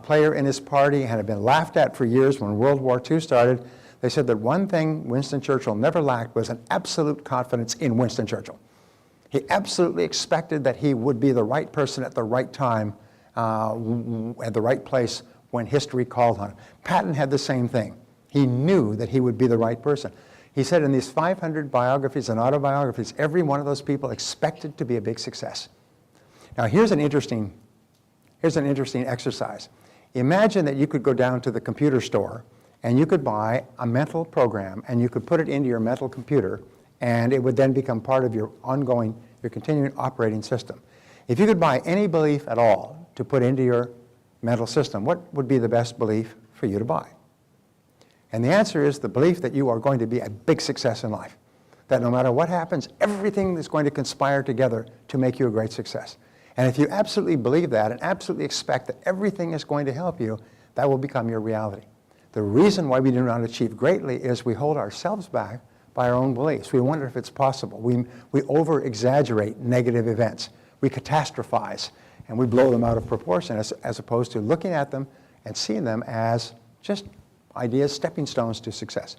Speaker 1: player in his party and had been laughed at for years when World War II started, they said that one thing Winston Churchill never lacked was an absolute confidence in Winston Churchill. He absolutely expected that he would be the right person at the right time, at the right place when history called on him. Patton had the same thing. He knew that he would be the right person. He said in these 500 biographies and autobiographies, every one of those people expected to be a big success. Now here's an interesting exercise. Imagine that you could go down to the computer store and you could buy a mental program and you could put it into your mental computer and it would then become part of your continuing operating system. If you could buy any belief at all to put into your mental system, what would be the best belief for you to buy? And the answer is the belief that you are going to be a big success in life. That no matter what happens, everything is going to conspire together to make you a great success. And if you absolutely believe that and absolutely expect that everything is going to help you, that will become your reality. The reason why we do not achieve greatly is we hold ourselves back by our own beliefs. We wonder if it's possible. We over-exaggerate negative events. We catastrophize, and we blow them out of proportion as opposed to looking at them and seeing them as just ideas, stepping stones to success.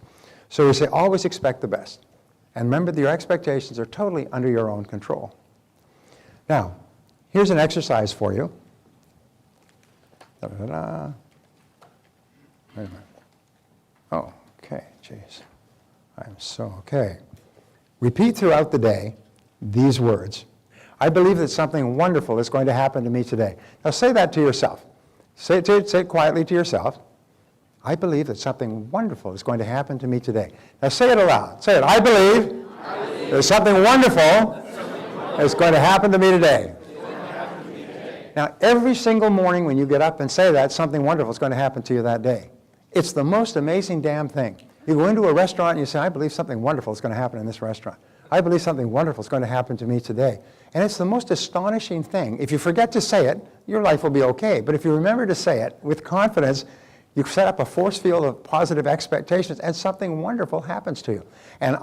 Speaker 1: So we say always expect the best. And remember that your expectations are totally under your own control. Now, here's an exercise for you. Da-da-da. Wait a minute. Oh, okay, jeez. I'm so okay. Repeat throughout the day these words. I believe that something wonderful is going to happen to me today. Now say that to yourself. Say it quietly to yourself. I believe that something wonderful is going to happen to me today. Now say it aloud. Say it. I believe there's something wonderful is going to happen to me today. Now every single morning when you get up and say that, something wonderful is going to happen to you that day. It's the most amazing damn thing. You go into a restaurant and you say, I believe something wonderful is going to happen in this restaurant. I believe something wonderful is going to happen to me today. And it's the most astonishing thing. If you forget to say it, your life will be okay. But if you remember to say it with confidence, you set up a force field of positive expectations and something wonderful happens to you. And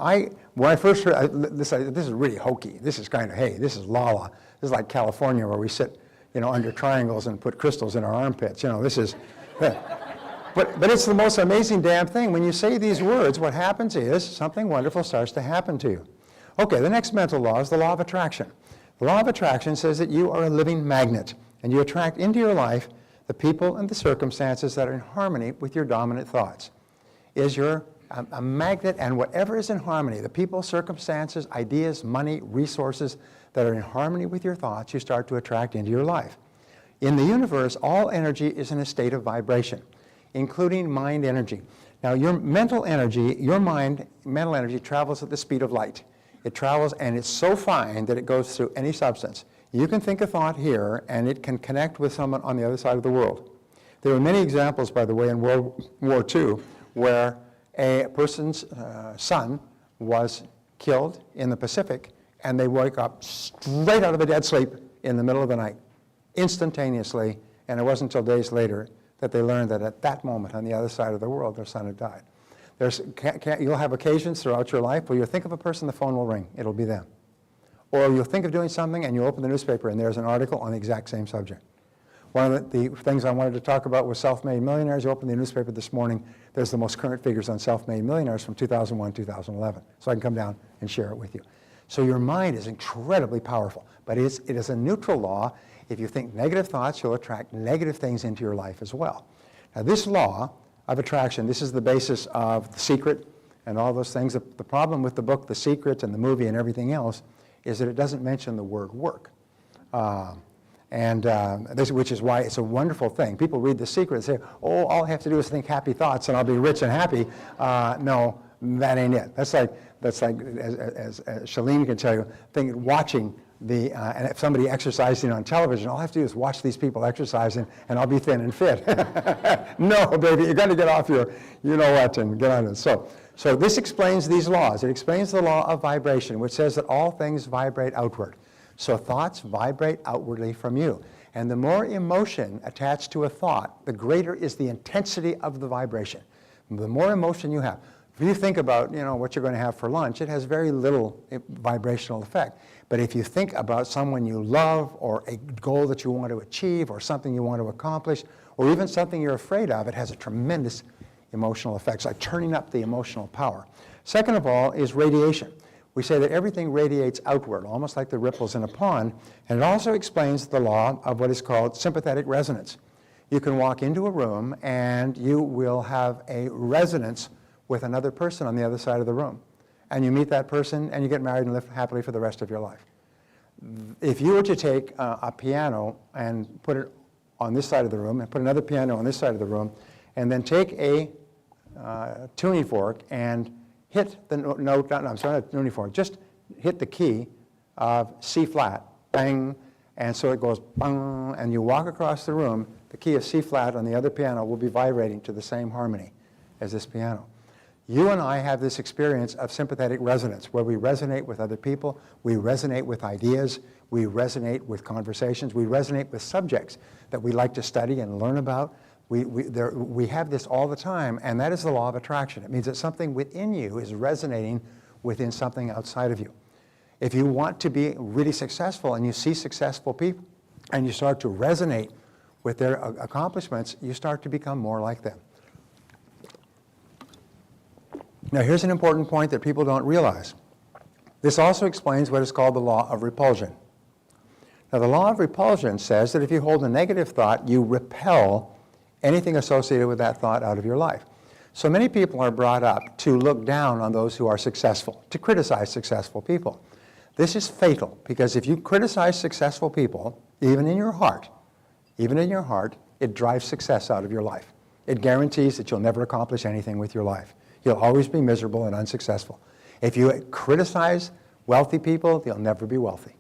Speaker 1: when I first heard, this is really hokey. This is kind of, hey, this is la-la. This is like California where we sit, under triangles and put crystals in our armpits. This is, but it's the most amazing damn thing. When you say these words, what happens is something wonderful starts to happen to you. Okay, the next mental law is the law of attraction. The law of attraction says that you are a living magnet, and you attract into your life the people and the circumstances that are in harmony with your dominant thoughts. You're a magnet, and whatever is in harmony, the people, circumstances, ideas, money, resources that are in harmony with your thoughts, you start to attract into your life. In the universe, all energy is in a state of vibration, including mind energy. Now, your mental energy, mental energy travels at the speed of light. It travels, and it's so fine that it goes through any substance. You can think a thought here, and it can connect with someone on the other side of the world. There are many examples, by the way, in World War II, where a person's son was killed in the Pacific, and they woke up straight out of a dead sleep in the middle of the night, instantaneously, and it wasn't until days later that they learned that at that moment on the other side of the world, their son had died. You'll have occasions throughout your life where you'll think of a person, the phone will ring. It'll be them. Or you'll think of doing something and you open the newspaper and there's an article on the exact same subject. One of the things I wanted to talk about was self-made millionaires. You open the newspaper this morning, there's the most current figures on self-made millionaires from 2001, 2011. So I can come down and share it with you. So your mind is incredibly powerful, but it is a neutral law. If you think negative thoughts, you'll attract negative things into your life as well. Now this law of attraction, this is the basis of The Secret and all those things. The problem with the book, The Secret, and the movie and everything else is that it doesn't mention the word work. Which is why it's a wonderful thing. People read The Secret and say, oh, all I have to do is think happy thoughts and I'll be rich and happy. No, that ain't it. That's like as Shalene can tell you, watching and if somebody exercising on television, all I have to do is watch these people exercising and I'll be thin and fit. No, baby, you got to get off your, and get on it. So this explains these laws. It explains the law of vibration, which says that all things vibrate outward. So thoughts vibrate outwardly from you. And the more emotion attached to a thought, the greater is the intensity of the vibration. The more emotion you have. If you think about, what you're going to have for lunch, it has very little vibrational effect. But if you think about someone you love, or a goal that you want to achieve, or something you want to accomplish, or even something you're afraid of, it has a tremendous emotional effect. It's like turning up the emotional power. Second of all is radiation. We say that everything radiates outward, almost like the ripples in a pond, and it also explains the law of what is called sympathetic resonance. You can walk into a room and you will have a resonance with another person on the other side of the room. And you meet that person and you get married and live happily for the rest of your life. If you were to take a piano and put it on this side of the room and put another piano on this side of the room and then take a tuning fork and hit the note, not tuning fork, just hit the key of C flat, bang, and so it goes bang, and you walk across the room, the key of C flat on the other piano will be vibrating to the same harmony as this piano. You and I have this experience of sympathetic resonance where we resonate with other people, we resonate with ideas, we resonate with conversations, we resonate with subjects that we like to study and learn about. We have this all the time, and that is the law of attraction. It means that something within you is resonating within something outside of you. If you want to be really successful and you see successful people and you start to resonate with their accomplishments, you start to become more like them. Now, here's an important point that people don't realize. This also explains what is called the law of repulsion. Now, the law of repulsion says that if you hold a negative thought, you repel anything associated with that thought out of your life. So many people are brought up to look down on those who are successful, to criticize successful people. This is fatal, because if you criticize successful people, even in your heart, it drives success out of your life. It guarantees that you'll never accomplish anything with your life. You'll always be miserable and unsuccessful. If you criticize wealthy people, they'll never be wealthy.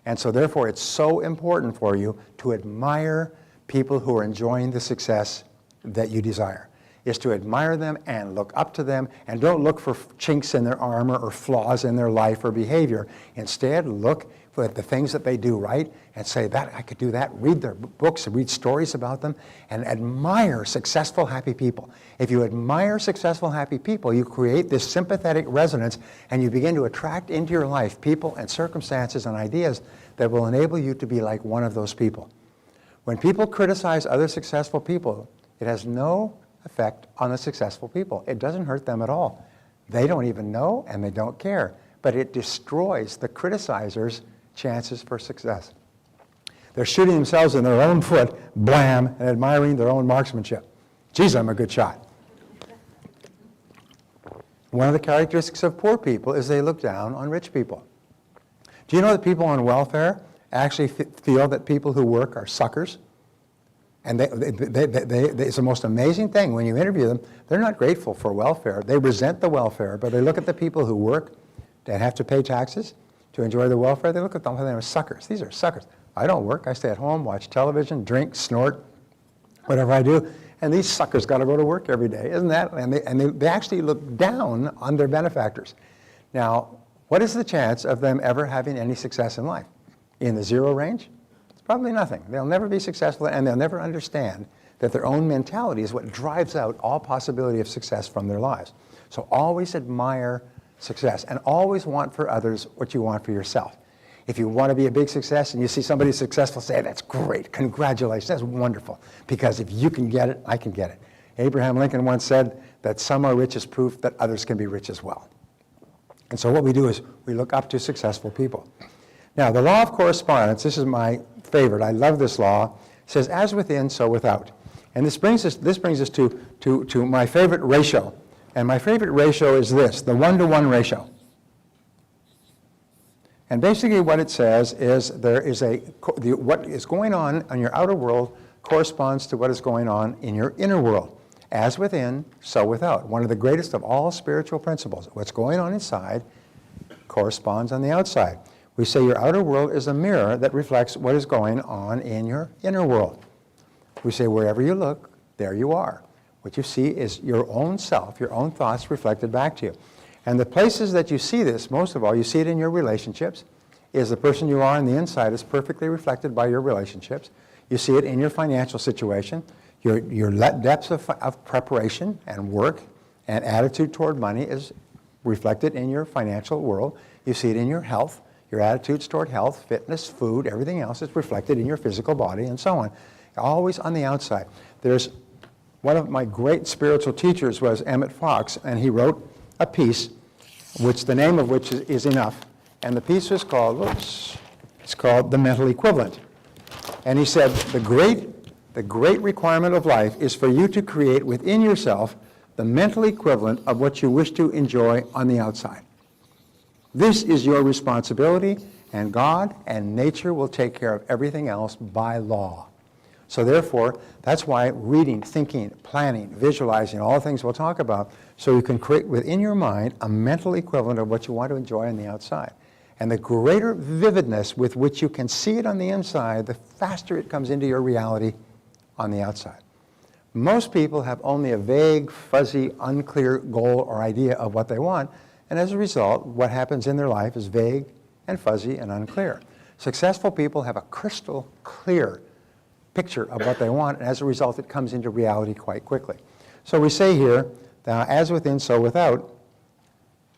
Speaker 1: And so therefore, it's so important for you to admire people who are enjoying the success that you desire. Is to admire them and look up to them, and don't look for chinks in their armor or flaws in their life or behavior. Instead, look at the things that they do right and say, that I could do that. Read their books and read stories about them and admire successful, happy people. If you admire successful, happy people, you create this sympathetic resonance and you begin to attract into your life people and circumstances and ideas that will enable you to be like one of those people. When people criticize other successful people, it has no effect on the successful people. It doesn't hurt them at all. They don't even know and they don't care, but it destroys the criticizer's chances for success. They're shooting themselves in their own foot, blam, and admiring their own marksmanship. Geez, I'm a good shot. One of the characteristics of poor people is they look down on rich people. Do you know that people on welfare actually feel that people who work are suckers? And it's the most amazing thing. When you interview them, they're not grateful for welfare. They resent the welfare, but they look at the people who work and have to pay taxes to enjoy the welfare. They look at them as suckers. These are suckers. I don't work. I stay at home, watch television, drink, snort, whatever I do. And these suckers got to go to work every day, isn't that? And they actually look down on their benefactors. Now, what is the chance of them ever having any success in life? In the zero range? It's probably nothing. They'll never be successful, and they'll never understand that their own mentality is what drives out all possibility of success from their lives. So always admire success, and always want for others what you want for yourself. If you want to be a big success and you see somebody successful, say, that's great, congratulations, that's wonderful, because if you can get it, I can get it. Abraham Lincoln once said that some are rich as proof that others can be rich as well. And so what we do is we look up to successful people. Now, the law of correspondence, this is my favorite, I love this law, says, as within, so without. And this brings us to my favorite ratio. And my favorite ratio is this, the 1-to-1 ratio. And basically what it says is what is going on in your outer world corresponds to what is going on in your inner world. As within, so without. One of the greatest of all spiritual principles. What's going on inside corresponds on the outside. We say your outer world is a mirror that reflects what is going on in your inner world. We say wherever you look, there you are. What you see is your own self, your own thoughts reflected back to you. And the places that you see this, most of all, you see it in your relationships. Is the person you are on the inside is perfectly reflected by your relationships. You see it in your financial situation. Your depths of preparation and work and attitude toward money is reflected in your financial world. You see it in your health. Your attitudes toward health, fitness, food, everything else is reflected in your physical body and so on. Always on the outside. There's one of my great spiritual teachers was Emmett Fox, and he wrote a piece which the name of which is enough. And the piece is called, it's called The Mental Equivalent. And he said, the great requirement of life is for you to create within yourself the mental equivalent of what you wish to enjoy on the outside. This is your responsibility, and God and nature will take care of everything else by law. So therefore, that's why reading, thinking, planning, visualizing, all the things we'll talk about, so you can create within your mind a mental equivalent of what you want to enjoy on the outside. And the greater vividness with which you can see it on the inside, the faster it comes into your reality on the outside. Most people have only a vague, fuzzy, unclear goal or idea of what they want, and as a result, what happens in their life is vague and fuzzy and unclear. Successful people have a crystal clear picture of what they want, and as a result, it comes into reality quite quickly. So we say here, as within, so without,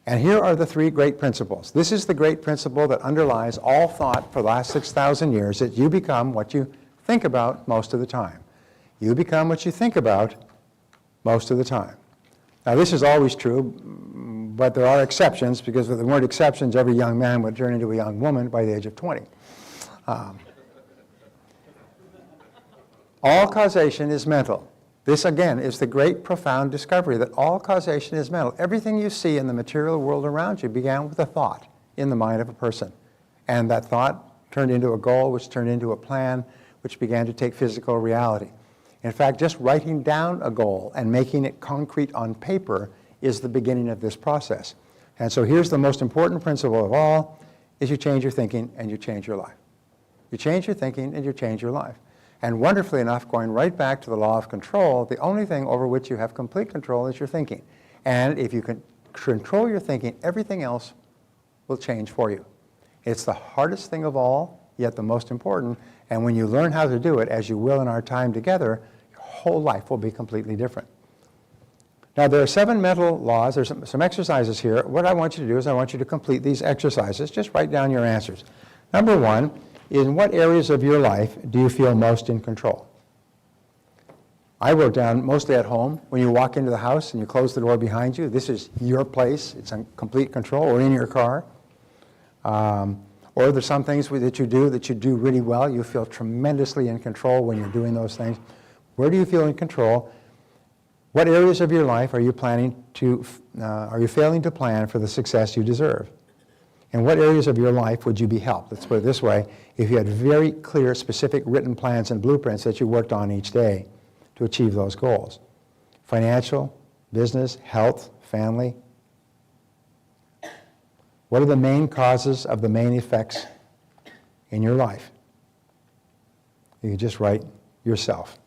Speaker 1: and here are the three great principles. This is the great principle that underlies all thought for the last 6,000 years, that you become what you think about most of the time. You become what you think about most of the time. Now, this is always true, but there are exceptions, because if there weren't exceptions, every young man would turn into a young woman by the age of 20. All causation is mental. This, again, is the great, profound discovery that all causation is mental. Everything you see in the material world around you began with a thought in the mind of a person. And that thought turned into a goal, which turned into a plan, which began to take physical reality. In fact, just writing down a goal and making it concrete on paper is the beginning of this process. And so here's the most important principle of all, is you change your thinking and you change your life. You change your thinking and you change your life. And wonderfully enough, going right back to the law of control, the only thing over which you have complete control is your thinking. And if you can control your thinking, everything else will change for you. It's the hardest thing of all, yet the most important. And when you learn how to do it, as you will in our time together, your whole life will be completely different. Now, there are 7 mental laws. There's some exercises here. What I want you to do is I want you to complete these exercises. Just write down your answers. Number 1, in what areas of your life do you feel most in control? I wrote down mostly at home. When you walk into the house and you close the door behind you, this is your place. It's in complete control, or in your car. Or there's some things that you do really well. You feel tremendously in control when you're doing those things. Where do you feel in control? What areas of your life are you failing to plan for the success you deserve? In what areas of your life would you be helped? Let's put it this way. If you had very clear, specific written plans and blueprints that you worked on each day to achieve those goals. Financial, business, health, family. What are the main causes of the main effects in your life? You can just write yourself.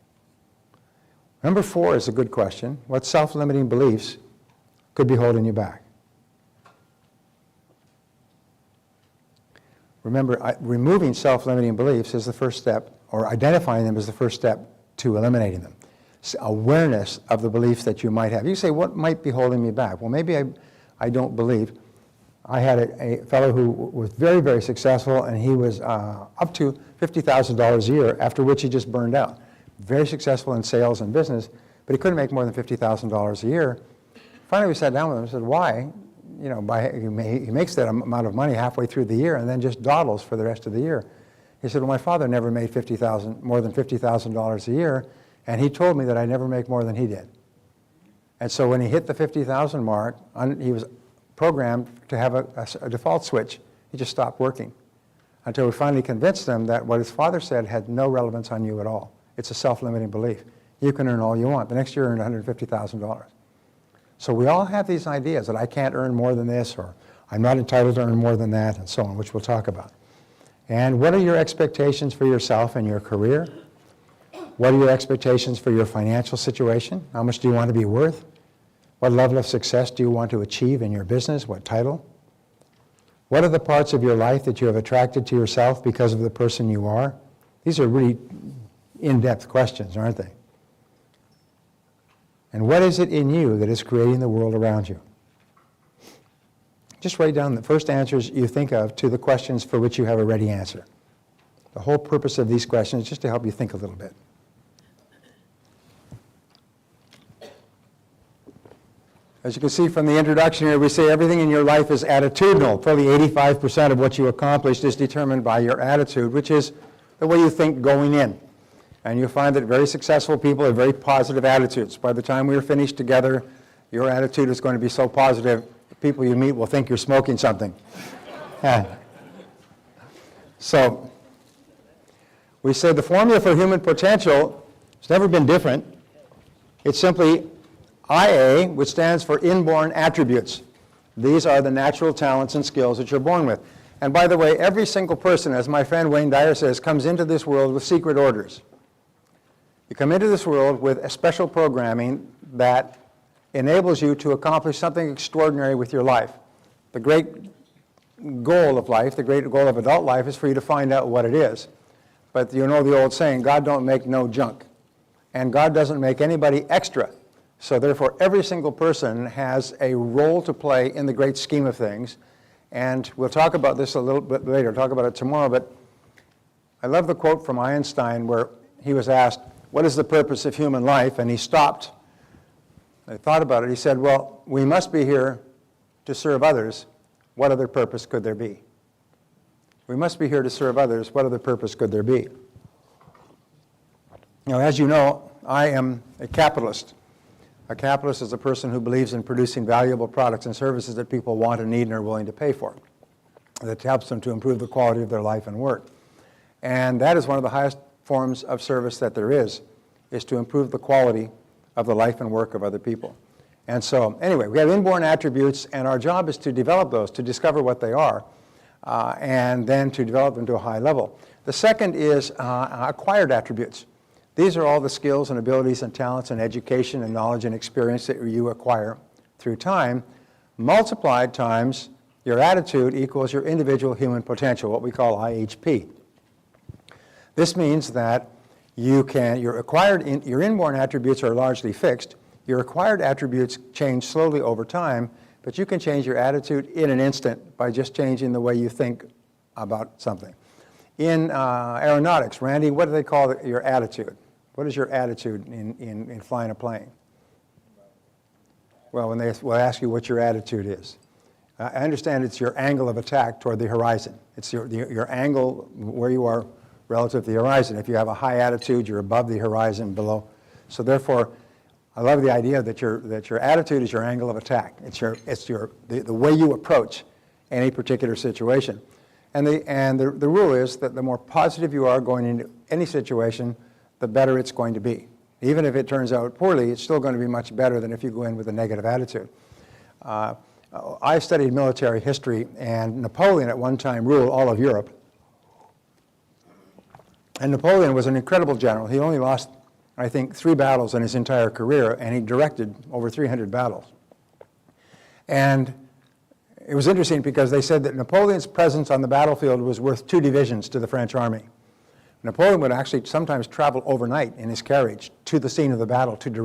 Speaker 1: Number 4 is a good question. What self-limiting beliefs could be holding you back? Remember, removing self-limiting beliefs is the first step, or identifying them is the first step to eliminating them. Awareness of the beliefs that you might have. You say, what might be holding me back? Well, maybe I don't believe. I had a fellow who was very, very successful, and he was up to $50,000 a year, after which he just burned out. Very successful in sales and business, but he couldn't make more than $50,000 a year. Finally, we sat down with him and said, why? You know, he makes that amount of money halfway through the year and then just dawdles for the rest of the year. He said, well, my father never made more than $50,000 a year, and he told me that I never make more than he did. And so when he hit the 50,000 mark, he was programmed to have a default switch. He just stopped working until we finally convinced him that what his father said had no relevance on you at all. It's a self-limiting belief. You can earn all you want. The next year, he earned $150,000. So we all have these ideas that I can't earn more than this, or I'm not entitled to earn more than that, and so on, which we'll talk about. And what are your expectations for yourself and your career? What are your expectations for your financial situation? How much do you want to be worth? What level of success do you want to achieve in your business? What title? What are the parts of your life that you have attracted to yourself because of the person you are? These are really in-depth questions, aren't they? And what is it in you that is creating the world around you? Just write down the first answers you think of to the questions for which you have a ready answer. The whole purpose of these questions is just to help you think a little bit. As you can see from the introduction here, we say everything in your life is attitudinal. Fully 85% of what you accomplished is determined by your attitude, which is the way you think going in. And you'll find that very successful people have very positive attitudes. By the time we are finished together, your attitude is going to be so positive, the people you meet will think you're smoking something. So, we say the formula for human potential has never been different. It's simply IA, which stands for inborn attributes. These are the natural talents and skills that you're born with. And by the way, every single person, as my friend Wayne Dyer says, comes into this world with secret orders. You come into this world with a special programming that enables you to accomplish something extraordinary with your life. The great goal of life, the great goal of adult life, is for you to find out what it is. But you know the old saying, God don't make no junk. And God doesn't make anybody extra. So therefore, every single person has a role to play in the great scheme of things. And we'll talk about this a little bit later, talk about it tomorrow. But I love the quote from Einstein where he was asked, what is the purpose of human life? And he stopped. I thought about it. He said, well, we must be here to serve others. What other purpose could there be? We must be here to serve others. What other purpose could there be? Now, as you know, I am a capitalist. A capitalist is a person who believes in producing valuable products and services that people want and need and are willing to pay for. That helps them to improve the quality of their life and work. And that is one of the highest forms of service that there is to improve the quality of the life and work of other people. And so, anyway, we have inborn attributes, and our job is to develop those, to discover what they are, and then to develop them to a high level. The second is acquired attributes. These are all the skills and abilities and talents and education and knowledge and experience that you acquire through time, multiplied times your attitude equals your individual human potential, what we call IHP. This means that your inborn attributes are largely fixed. Your acquired attributes change slowly over time, but you can change your attitude in an instant by just changing the way you think about something. In aeronautics, Randy, what do they call your attitude? What is your attitude in flying a plane? Well, when they will ask you what your attitude is. I understand it's your angle of attack toward the horizon. It's your angle where you are relative to the horizon. If you have a high attitude, you're above the horizon, below. So therefore, I love the idea that your attitude is your angle of attack. It's the way you approach any particular situation. And the rule is that the more positive you are going into any situation, the better it's going to be. Even if it turns out poorly, it's still going to be much better than if you go in with a negative attitude. I studied military history, and Napoleon at one time ruled all of Europe. And Napoleon was an incredible general. He only lost, I think, 3 battles in his entire career, and he directed over 300 battles. And it was interesting because they said that Napoleon's presence on the battlefield was worth 2 divisions to the French army. Napoleon would actually sometimes travel overnight in his carriage to the scene of the battle to direct